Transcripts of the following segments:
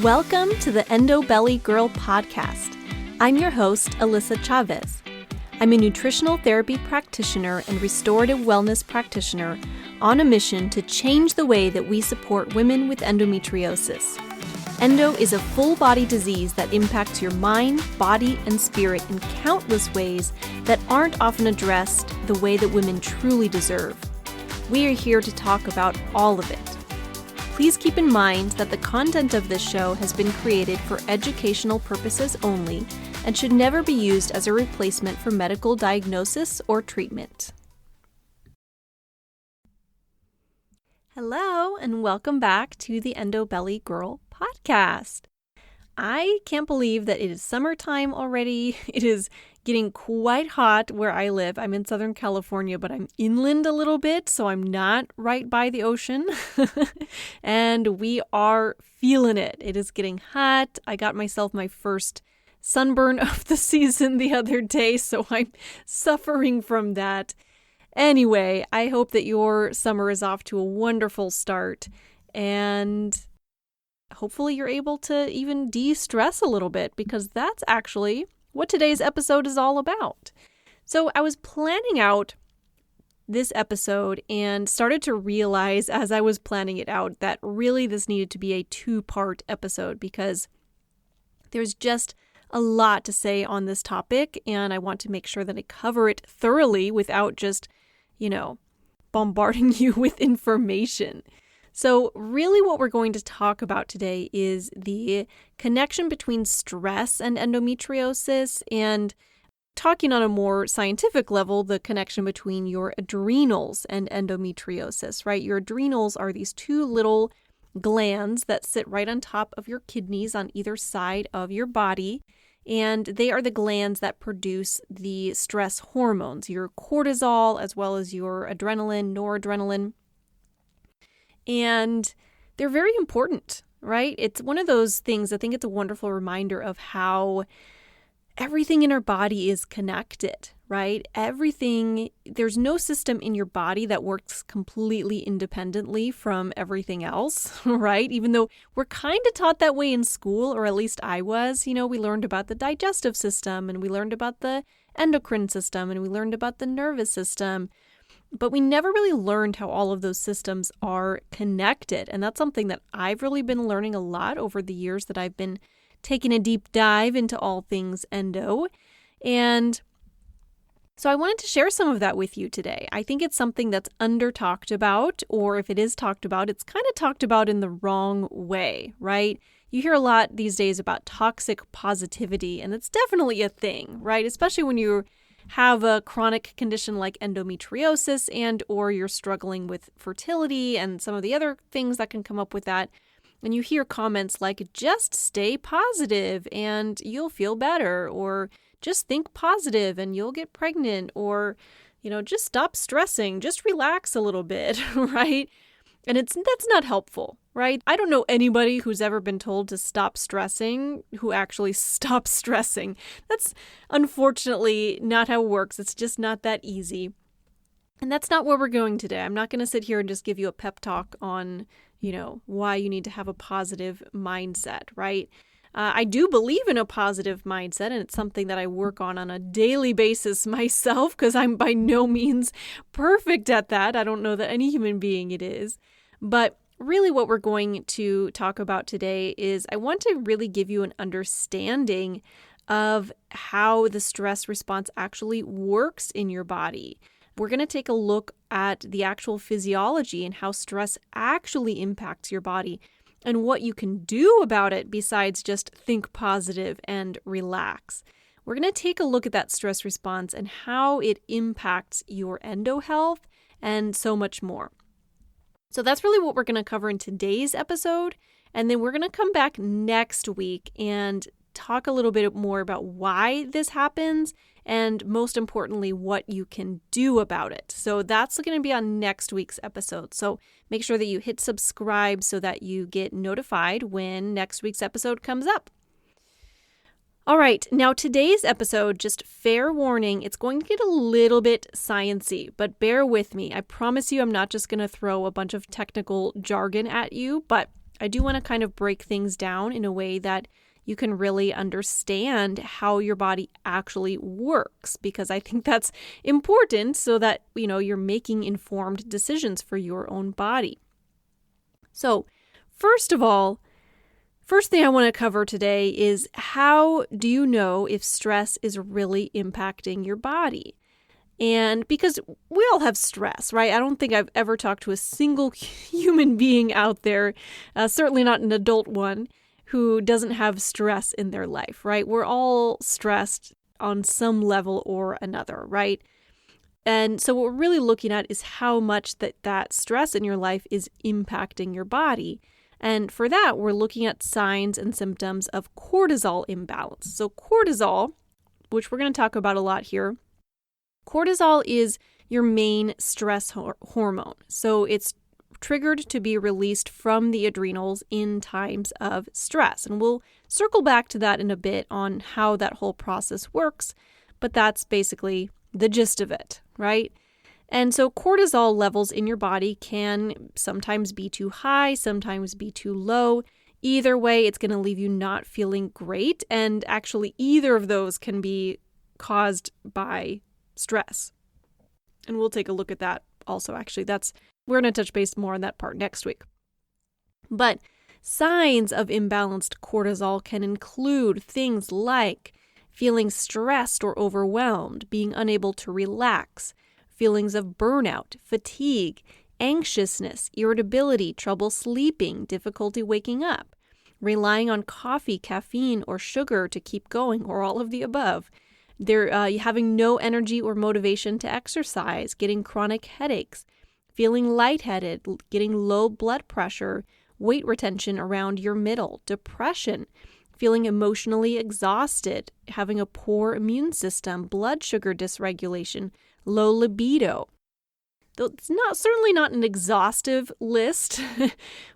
Welcome to the Endo Belly Girl podcast. I'm your host, Alyssa Chavez. I'm a nutritional therapy practitioner and restorative wellness practitioner on a mission to change the way that we support women with endometriosis. Endo is a full-body disease that impacts your mind, body, and spirit in countless ways that aren't often addressed the way that women truly deserve. We are here to talk about all of it. Please keep in mind that the content of this show has been created for educational purposes only and should never be used as a replacement for medical diagnosis or treatment. Hello, and welcome back to the Endo Belly Girl podcast. I can't believe that it is summertime already. It is getting quite hot where I live. I'm in Southern California, but I'm inland a little bit, so I'm not right by the ocean. And we are feeling it. It is getting hot. I got myself my first sunburn of the season the other day, so I'm suffering from that. Anyway, I hope that your summer is off to a wonderful start, and hopefully you're able to even de-stress a little bit, because that's actually what today's episode is all about. So I was planning out this episode and started to realize as I was planning it out that really this needed to be a two-part episode, because there's just a lot to say on this topic, and I want to make sure that I cover it thoroughly without just, bombarding you with information. So really what we're going to talk about today is the connection between stress and endometriosis, and talking on a more scientific level, the connection between your adrenals and endometriosis, right? Your adrenals are these two little glands that sit right on top of your kidneys on either side of your body. And they are the glands that produce the stress hormones, your cortisol, as well as your adrenaline, noradrenaline. And they're very important, right? It's one of those things, I think it's a wonderful reminder of how everything in our body is connected, right? There's no system in your body that works completely independently from everything else, right? Even though we're kind of taught that way in school, or at least I was, we learned about the digestive system, and we learned about the endocrine system, and we learned about the nervous system. But we never really learned how all of those systems are connected. And that's something that I've really been learning a lot over the years that I've been taking a deep dive into all things endo. And so I wanted to share some of that with you today. I think it's something that's under talked about, or if it is talked about, it's kind of talked about in the wrong way, right? You hear a lot these days about toxic positivity, and it's definitely a thing, right? Especially when you have a chronic condition like endometriosis, and or you're struggling with fertility and some of the other things that can come up with that. And you hear comments like, just stay positive and you'll feel better, or just think positive and you'll get pregnant, or, just stop stressing, just relax a little bit, right? And that's not helpful, right? I don't know anybody who's ever been told to stop stressing who actually stops stressing. That's unfortunately not how it works. It's just not that easy. And that's not where we're going today. I'm not going to sit here and just give you a pep talk on, why you need to have a positive mindset, right? I do believe in a positive mindset, and it's something that I work on a daily basis myself, because I'm by no means perfect at that. I don't know that any human being it is. But really what we're going to talk about today is I want to really give you an understanding of how the stress response actually works in your body. We're going to take a look at the actual physiology and how stress actually impacts your body and what you can do about it besides just think positive and relax. We're going to take a look at that stress response and how it impacts your endo health and so much more. So that's really what we're going to cover in today's episode. And then we're going to come back next week and talk a little bit more about why this happens, and most importantly, what you can do about it. So that's going to be on next week's episode. So make sure that you hit subscribe so that you get notified when next week's episode comes up. All right, now today's episode, just fair warning, it's going to get a little bit sciencey, but bear with me. I promise you I'm not just going to throw a bunch of technical jargon at you, but I do want to kind of break things down in a way that you can really understand how your body actually works, because I think that's important so that, you're making informed decisions for your own body. So, first of all, first thing I want to cover today is, how do you know if stress is really impacting your body? And because we all have stress, right? I don't think I've ever talked to a single human being out there, certainly not an adult one, who doesn't have stress in their life, right? We're all stressed on some level or another, right? And so what we're really looking at is how much that stress in your life is impacting your body. And for that, we're looking at signs and symptoms of cortisol imbalance. So cortisol, which we're going to talk about a lot here, cortisol is your main stress hormone. So it's triggered to be released from the adrenals in times of stress. And we'll circle back to that in a bit on how that whole process works, but that's basically the gist of it, right? And so cortisol levels in your body can sometimes be too high, sometimes be too low. Either way, it's going to leave you not feeling great. And actually, either of those can be caused by stress. And we'll take a look at that also. Actually, we're going to touch base more on that part next week. But signs of imbalanced cortisol can include things like feeling stressed or overwhelmed, being unable to relax, feelings of burnout, fatigue, anxiousness, irritability, trouble sleeping, difficulty waking up, relying on coffee, caffeine, or sugar to keep going, or all of the above. They're having no energy or motivation to exercise, getting chronic headaches, feeling lightheaded, getting low blood pressure, weight retention around your middle, depression, feeling emotionally exhausted, having a poor immune system, blood sugar dysregulation, low libido. It's certainly not an exhaustive list,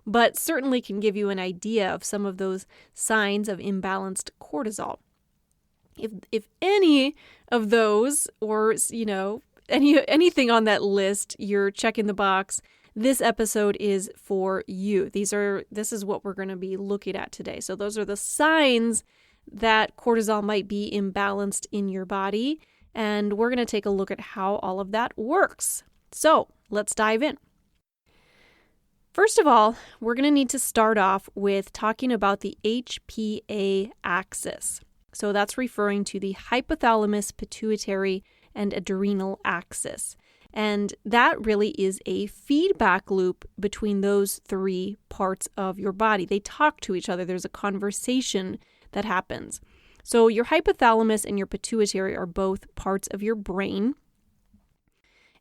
but certainly can give you an idea of some of those signs of imbalanced cortisol. If any of those, or anything on that list, you're checking the box, this episode is for you. This is what we're going to be looking at today. So those are the signs that cortisol might be imbalanced in your body, and we're going to take a look at how all of that works. So let's dive in. First of all, we're going to need to start off with talking about the HPA axis. So that's referring to the Hypothalamus Pituitary and Adrenal axis. And that really is a feedback loop between those three parts of your body. They talk to each other. There's a conversation that happens. So your hypothalamus and your pituitary are both parts of your brain.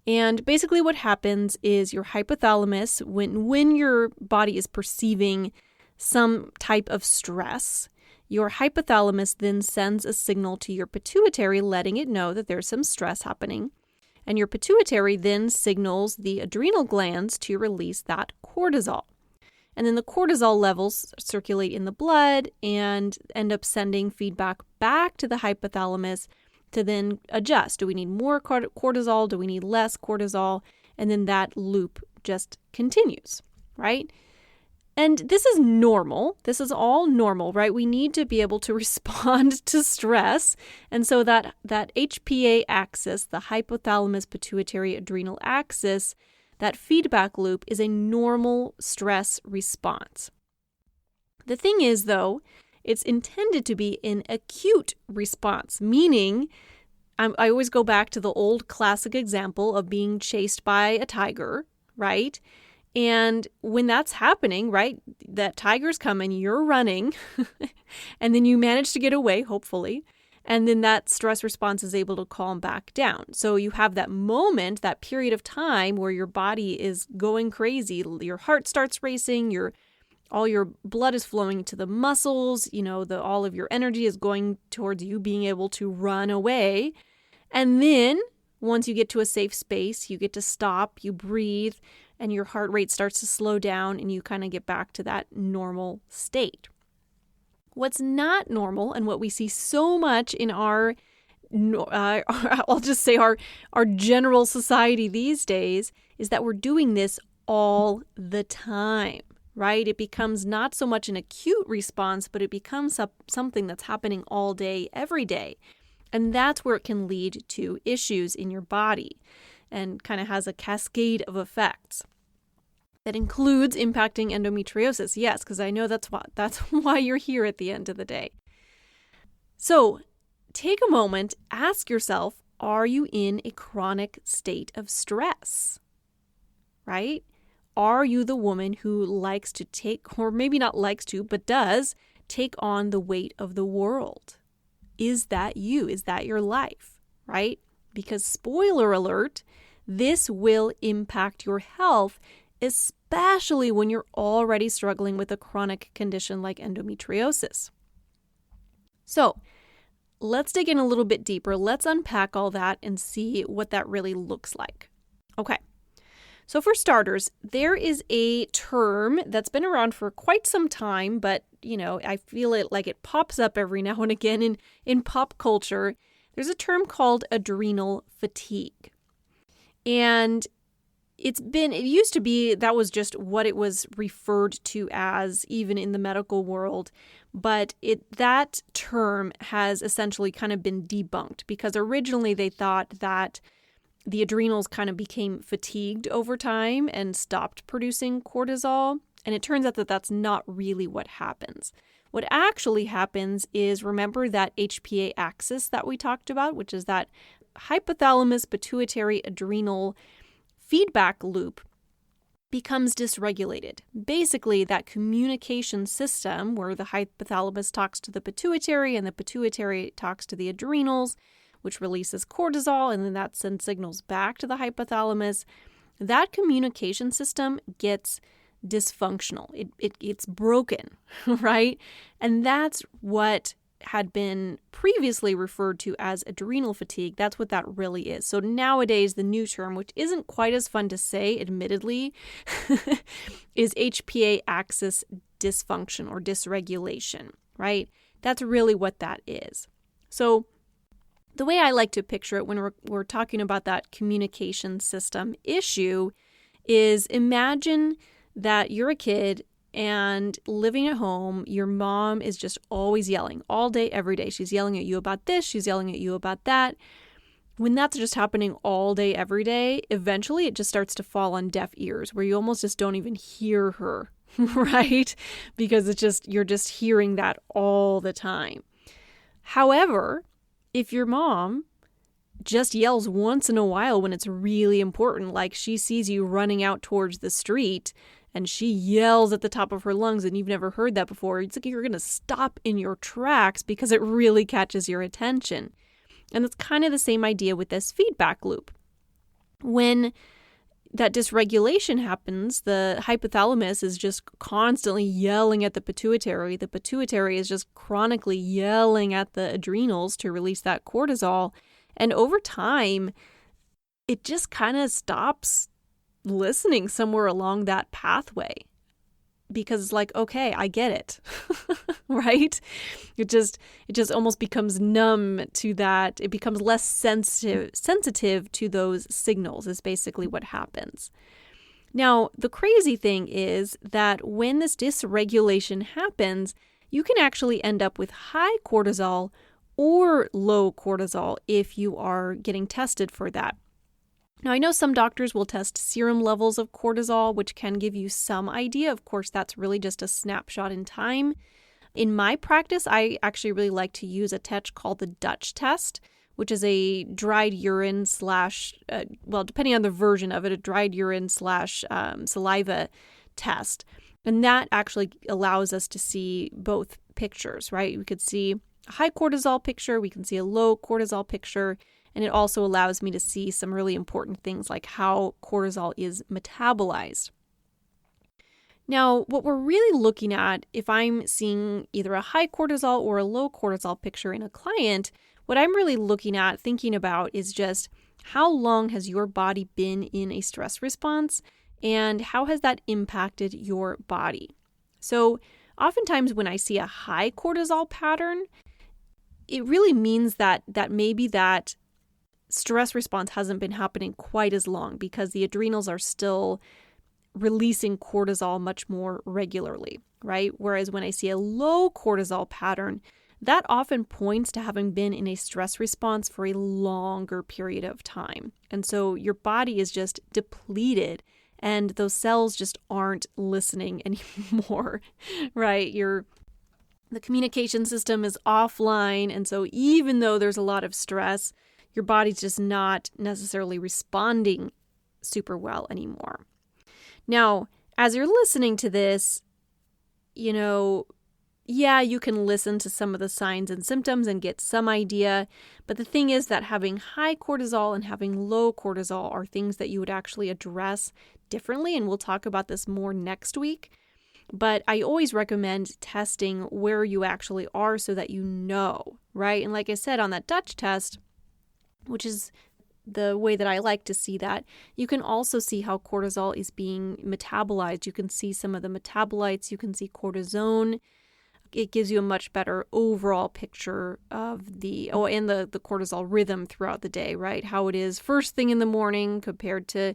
And basically what happens is your hypothalamus, when your body is perceiving some type of stress, your hypothalamus then sends a signal to your pituitary letting it know that there's some stress happening. And your pituitary then signals the adrenal glands to release that cortisol. And then the cortisol levels circulate in the blood and end up sending feedback back to the hypothalamus to then adjust. Do we need more cortisol? Do we need less cortisol? And then that loop just continues, right? And this is normal. This is all normal, right? We need to be able to respond to stress. And so that HPA axis, the hypothalamus pituitary adrenal axis, that feedback loop is a normal stress response. The thing is, though, it's intended to be an acute response, meaning I always go back to the old classic example of being chased by a tiger, right? And when that's happening, right, that tiger's coming, you're running, and then you manage to get away, hopefully, and then that stress response is able to calm back down. So you have that moment, that period of time where your body is going crazy, your heart starts racing, all your blood is flowing to the muscles, all of your energy is going towards you being able to run away. And then once you get to a safe space, you get to stop, you breathe, and your heart rate starts to slow down and you kind of get back to that normal state. What's not normal, and what we see so much in our general society these days, is that we're doing this all the time, right? It becomes not so much an acute response, but it becomes something that's happening all day, every day. And that's where it can lead to issues in your body and kind of has a cascade of effects. That includes impacting endometriosis. Yes, because I know that's why you're here at the end of the day. So take a moment, ask yourself, are you in a chronic state of stress? Right? Are you the woman who likes to take, or maybe not likes to, but does take on the weight of the world? Is that you? Is that your life? Right? Because spoiler alert, this will impact your health, especially when you're already struggling with a chronic condition like endometriosis. So let's dig in a little bit deeper. Let's unpack all that and see what that really looks like. Okay. So for starters, there is a term that's been around for quite some time, but I feel it like it pops up every now and again in pop culture. There's a term called adrenal fatigue. And it used to be that was just what it was referred to as, even in the medical world. But that term has essentially kind of been debunked because originally they thought that the adrenals kind of became fatigued over time and stopped producing cortisol. And it turns out that that's not really what happens. What actually happens is, remember that HPA Axis that we talked about, which is that Hypothalamus Pituitary Adrenal feedback loop, becomes dysregulated. Basically, that communication system where the hypothalamus talks to the pituitary and the pituitary talks to the adrenals, which releases cortisol, and then that sends signals back to the hypothalamus. That communication system gets dysfunctional. It's broken, right? And that's what had been previously referred to as adrenal fatigue. That's what that really is. So nowadays, the new term, which isn't quite as fun to say, admittedly, is HPA Axis dysfunction or dysregulation, right? That's really what that is. So the way I like to picture it when we're talking about that communication system issue is, imagine that you're a kid and living at home, your mom is just always yelling all day, every day. She's yelling at you about this, she's yelling at you about that. When that's just happening all day, every day, eventually it just starts to fall on deaf ears where you almost just don't even hear her, right? Because you're just hearing that all the time. However, if your mom just yells once in a while when it's really important, like she sees you running out towards the street and she yells at the top of her lungs and you've never heard that before, it's like you're going to stop in your tracks because it really catches your attention. And it's kind of the same idea with this feedback loop. When that dysregulation happens, the hypothalamus is just constantly yelling at the pituitary. The pituitary is just chronically yelling at the adrenals to release that cortisol. And over time, it just kind of stops listening somewhere along that pathway because it's like, okay, I get it, right? It just almost becomes numb to that. It becomes less sensitive to those signals is basically what happens. Now, the crazy thing is that when this dysregulation happens, you can actually end up with high cortisol or low cortisol if you are getting tested for that. Now, I know some doctors will test serum levels of cortisol, which can give you some idea. Of course, that's really just a snapshot in time. In my practice, I actually really like to use a test called the Dutch test, which is a dried urine depending on the version of it, a dried urine / saliva test. And that actually allows us to see both pictures, right? We could see a high cortisol picture, we can see a low cortisol picture, and it also allows me to see some really important things like how cortisol is metabolized. Now, what we're really looking at, if I'm seeing either a high cortisol or a low cortisol picture in a client, what I'm really looking at, thinking about is just how long has your body been in a stress response and how has that impacted your body? So oftentimes when I see a high cortisol pattern, it really means that maybe that stress response hasn't been happening quite as long because the adrenals are still releasing cortisol much more regularly, right? Whereas when I see a low cortisol pattern, that often points to having been in a stress response for a longer period of time. And so your body is just depleted and those cells just aren't listening anymore, right? The communication system is offline. And so even though there's a lot of stress, your body's just not necessarily responding super well anymore. Now, as you're listening to this, you can listen to some of the signs and symptoms and get some idea. But the thing is that having high cortisol and having low cortisol are things that you would actually address differently. And we'll talk about this more next week. But I always recommend testing where you actually are so that you know, right? And like I said, on that Dutch test, which is the way that I like to see that, you can also see how cortisol is being metabolized. You can see some of the metabolites. You can see cortisone. It gives you a much better overall picture of the cortisol rhythm throughout the day, right? How it is first thing in the morning compared to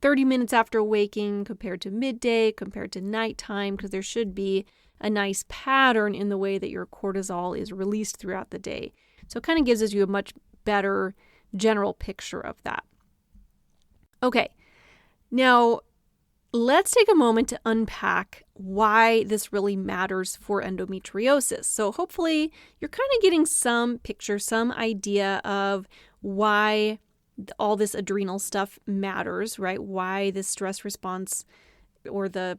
30 minutes after waking, compared to midday, compared to nighttime, because there should be a nice pattern in the way that your cortisol is released throughout the day. So it kind of gives you a much better general picture of that. Okay, now let's take a moment to unpack why this really matters for endometriosis. So hopefully you're kind of getting some picture, some idea of why all this adrenal stuff matters, right? Why this stress response or the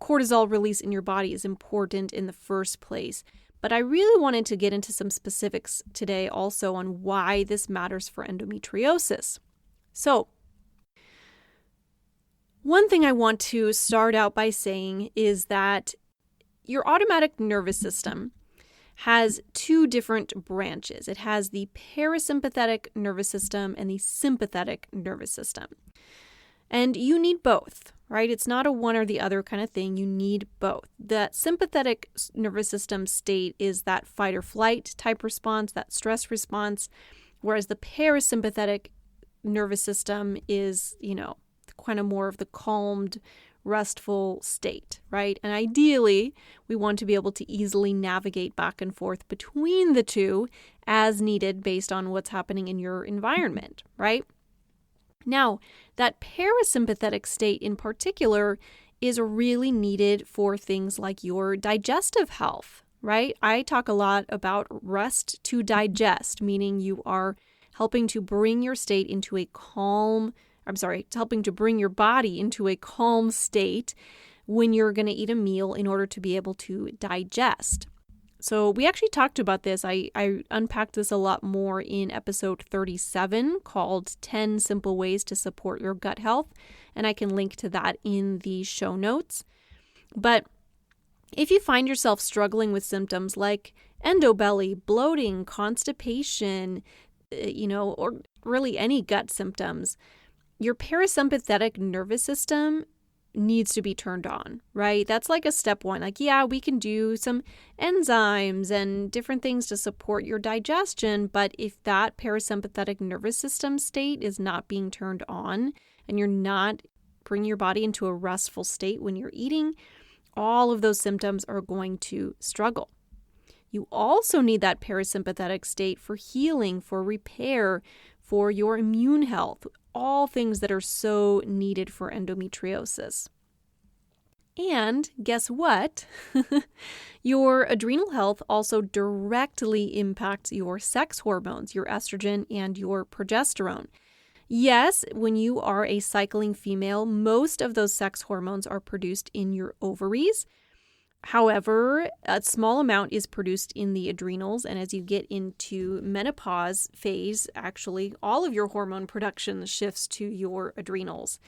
cortisol release in your body is important in the first place. But I really wanted to get into some specifics today also on why this matters for endometriosis. So, one thing I want to start out by saying is that your automatic nervous system has two different branches. It has the parasympathetic nervous system and the sympathetic nervous system. And you need both, right? It's not a one or the other kind of thing. You need both. The sympathetic nervous system state is that fight or flight type response, that stress response, whereas the parasympathetic nervous system is, kind of more of the calmed, restful state, right? And ideally, we want to be able to easily navigate back and forth between the two as needed based on what's happening in your environment, right? Now, that parasympathetic state in particular is really needed for things like your digestive health, right? I talk a lot about rest to digest, meaning you are helping to bring your state into a helping to bring your body into a calm state when you're going to eat a meal in order to be able to digest. So we actually talked about this. I unpacked this a lot more in episode 37 called 10 Simple Ways to Support Your Gut Health. And I can link to that in the show notes. But if you find yourself struggling with symptoms like endobelly, bloating, constipation, or really any gut symptoms, your parasympathetic nervous system needs to be turned on, right? That's like a step one. Like, yeah, we can do some enzymes and different things to support your digestion, but if that parasympathetic nervous system state is not being turned on and you're not bringing your body into a restful state when you're eating, all of those symptoms are going to struggle. You also need that parasympathetic state for healing, for repair, for your immune health, all things that are so needed for endometriosis. And guess what? Your adrenal health also directly impacts your sex hormones, your estrogen and your progesterone. Yes, when you are a cycling female, most of those sex hormones are produced in your ovaries. However, a small amount is produced in the adrenals, and as you get into menopause phase, actually, all of your hormone production shifts to your adrenals.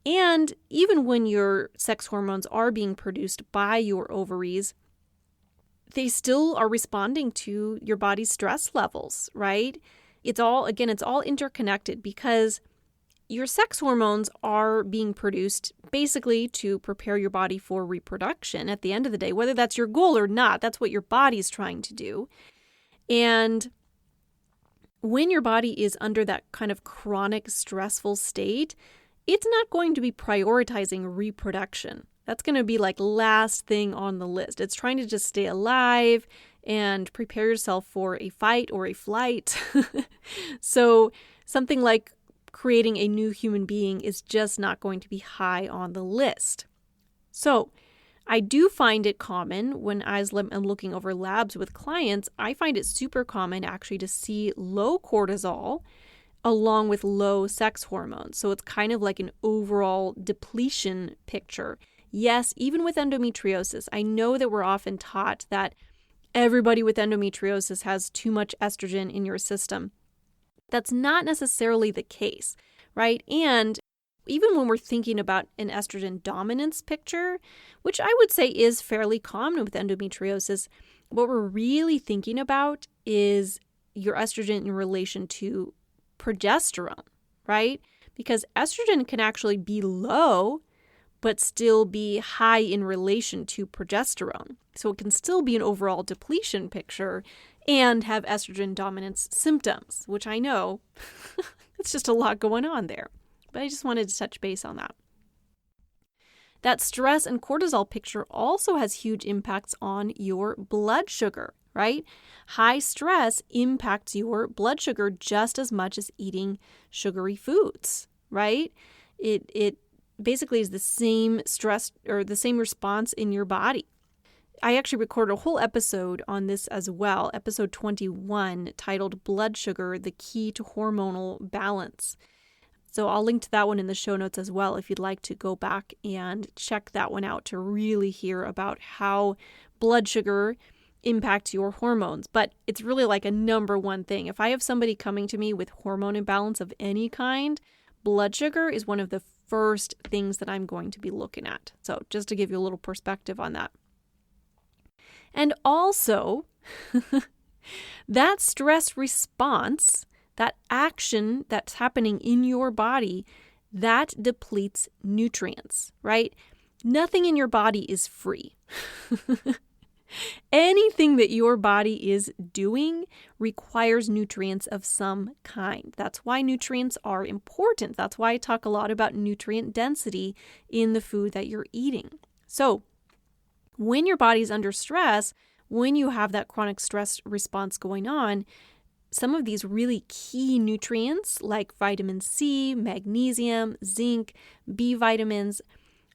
And even when your sex hormones are being produced by your ovaries, they still are responding to your body's stress levels, right? It's all interconnected because your sex hormones are being produced basically to prepare your body for reproduction at the end of the day, whether that's your goal or not. That's what your body's trying to do. And when your body is under that kind of chronic stressful state, it's not going to be prioritizing reproduction. That's going to be like last thing on the list. It's trying to just stay alive and prepare yourself for a fight or a flight. So something like creating a new human being is just not going to be high on the list. So I do find it common when I'm looking over labs with clients, I find it super common actually to see low cortisol along with low sex hormones. So it's kind of like an overall depletion picture. Yes, even with endometriosis, I know that we're often taught that everybody with endometriosis has too much estrogen in your system. That's not necessarily the case, right? And even when we're thinking about an estrogen dominance picture, which I would say is fairly common with endometriosis, what we're really thinking about is your estrogen in relation to progesterone, right? Because estrogen can actually be low, but still be high in relation to progesterone. So it can still be an overall depletion picture and have estrogen dominance symptoms, which I know it's just a lot going on there. But I just wanted to touch base on that. That stress and cortisol picture also has huge impacts on your blood sugar, right? High stress impacts your blood sugar just as much as eating sugary foods, right? It basically is the same stress or the same response in your body. I actually recorded a whole episode on this as well, episode 21, titled Blood Sugar, the Key to Hormonal Balance. So I'll link to that one in the show notes as well if you'd like to go back and check that one out to really hear about how blood sugar impacts your hormones. But it's really like a number one thing. If I have somebody coming to me with hormone imbalance of any kind, blood sugar is one of the first things that I'm going to be looking at. So just to give you a little perspective on that. And also, that stress response, that action that's happening in your body, that depletes nutrients, right? Nothing in your body is free. Anything that your body is doing requires nutrients of some kind. That's why nutrients are important. That's why I talk a lot about nutrient density in the food that you're eating. So when your body's under stress, when you have that chronic stress response going on, some of these really key nutrients like vitamin C, magnesium, zinc, B vitamins,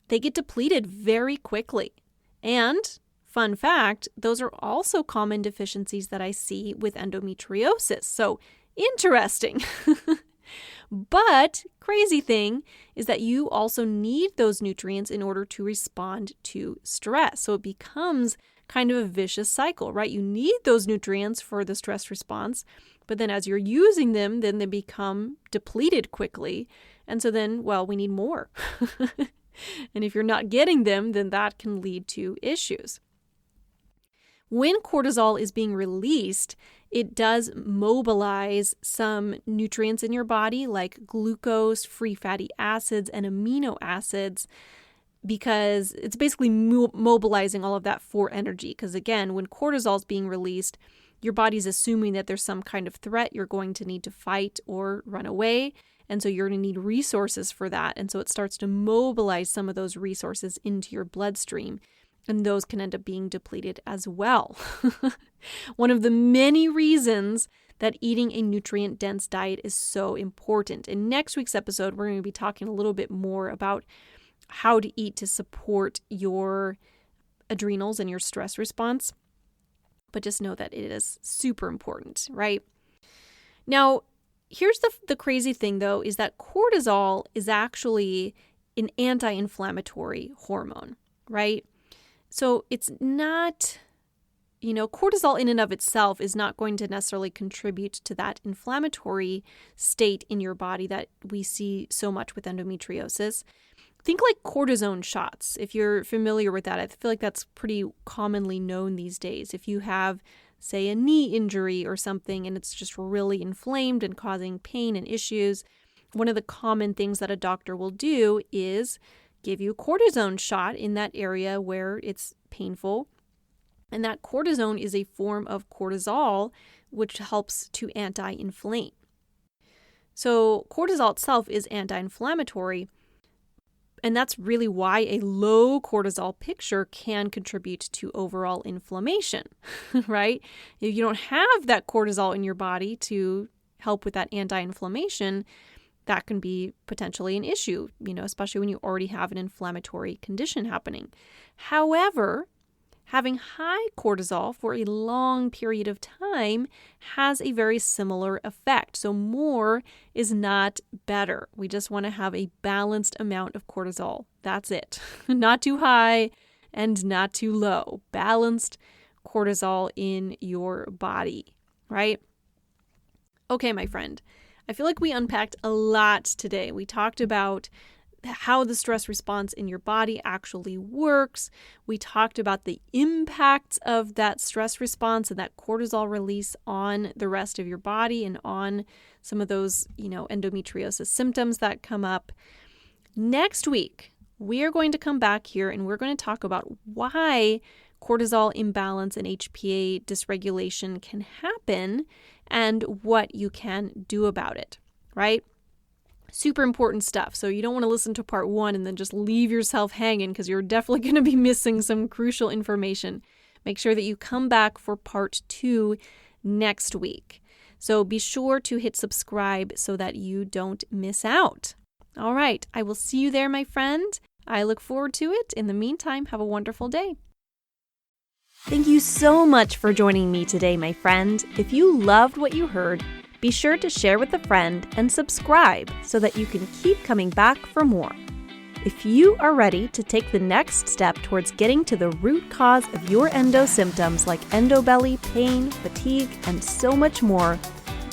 they get depleted very quickly. And fun fact, those are also common deficiencies that I see with endometriosis. So interesting. But crazy thing is that you also need those nutrients in order to respond to stress. So it becomes kind of a vicious cycle, right? You need those nutrients for the stress response, but then as you're using them, then they become depleted quickly. And so then, well, we need more. And if you're not getting them, then that can lead to issues. When cortisol is being released, it does mobilize some nutrients in your body like glucose, free fatty acids, and amino acids, because it's basically mobilizing all of that for energy. Because again, when cortisol is being released, your body's assuming that there's some kind of threat you're going to need to fight or run away. And so you're going to need resources for that. And so it starts to mobilize some of those resources into your bloodstream. And those can end up being depleted as well. One of the many reasons that eating a nutrient-dense diet is so important. In next week's episode, we're going to be talking a little bit more about how to eat to support your adrenals and your stress response. But just know that it is super important, right? Now, here's the crazy thing, though, is that cortisol is actually an anti-inflammatory hormone, right? So it's not, cortisol in and of itself is not going to necessarily contribute to that inflammatory state in your body that we see so much with endometriosis. Think like cortisone shots. If you're familiar with that, I feel like that's pretty commonly known these days. If you have, say, a knee injury or something and it's just really inflamed and causing pain and issues, one of the common things that a doctor will do is give you a cortisone shot in that area where it's painful. And that cortisone is a form of cortisol, which helps to anti-inflame. So cortisol itself is anti-inflammatory, and that's really why a low cortisol picture can contribute to overall inflammation, right? If you don't have that cortisol in your body to help with that anti-inflammation, that can be potentially an issue, especially when you already have an inflammatory condition happening. However, having high cortisol for a long period of time has a very similar effect. So more is not better. We just want to have a balanced amount of cortisol. That's it. Not too high and not too low. Balanced cortisol in your body, right? Okay, my friend. I feel like we unpacked a lot today. We talked about how the stress response in your body actually works. We talked about the impacts of that stress response and that cortisol release on the rest of your body and on some of those, endometriosis symptoms that come up. Next week, we are going to come back here and we're going to talk about why cortisol imbalance and HPA dysregulation can happen and what you can do about it, right? Super important stuff. So you don't want to listen to part 1 and then just leave yourself hanging because you're definitely going to be missing some crucial information. Make sure that you come back for part 2 next week. So be sure to hit subscribe so that you don't miss out. All right. I will see you there, my friend. I look forward to it. In the meantime, have a wonderful day. Thank you so much for joining me today, my friend. If you loved what you heard, be sure to share with a friend and subscribe so that you can keep coming back for more. If you are ready to take the next step towards getting to the root cause of your endo symptoms like endobelly, pain, fatigue, and so much more,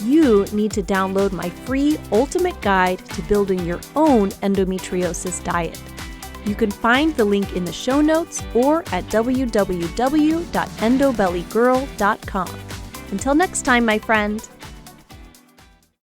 you need to download my free ultimate guide to building your own endometriosis diet. You can find the link in the show notes or at www.endobellygirl.com. Until next time, my friend.